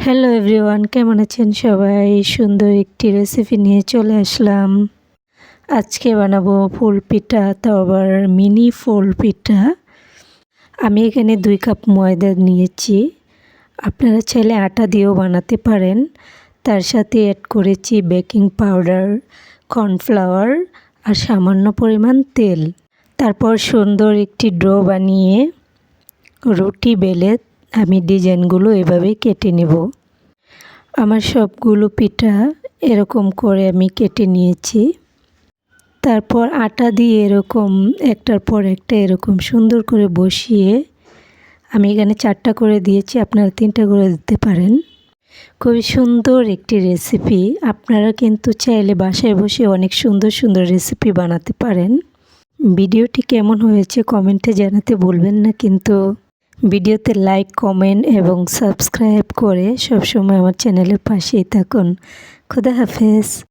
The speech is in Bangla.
হ্যালো এভরিওয়ান, কেমন আছেন সবাই? সুন্দর একটি রেসিপি নিয়ে চলে আসলাম। আজকে বানাবো ফুল পিঠা, তাও আবার মিনি ফুল পিঠা। আমি এখানে 2 কাপ ময়দা নিয়েছি। আপনারা চাইলে আটা দিয়েও বানাতে পারেন। তার সাথে অ্যাড করেছি বেকিং পাউডার, কর্নফ্লাওয়ার আর সামান্য পরিমাণ তেল। তারপর সুন্দর একটি ডো বানিয়ে রুটি বেলে আমি ডিজাইনগুলো এভাবে কেটে নেব। আমার সবগুলো পিঠা এরকম করে আমি কেটে নিয়েছি। তারপর আটা দিয়ে এরকম একটার পর একটা এরকম সুন্দর করে বসিয়ে আমি এখানে 4টা করে দিয়েছি, আপনারা 3টা করে দিতে পারেন। খুবই সুন্দর একটি রেসিপি। আপনারা কিন্তু চাইলে বাসায় বসে অনেক সুন্দর সুন্দর রেসিপি বানাতে পারেন। ভিডিওটি কেমন হয়েছে কমেন্টে জানাতে ভুলবেন না কিন্তু। ভিডিওতে লাইক, কমেন্ট এবং সাবস্ক্রাইব করে সবসময় আমার চ্যানেলের পাশেই থাকুন। খোদা হাফেজ।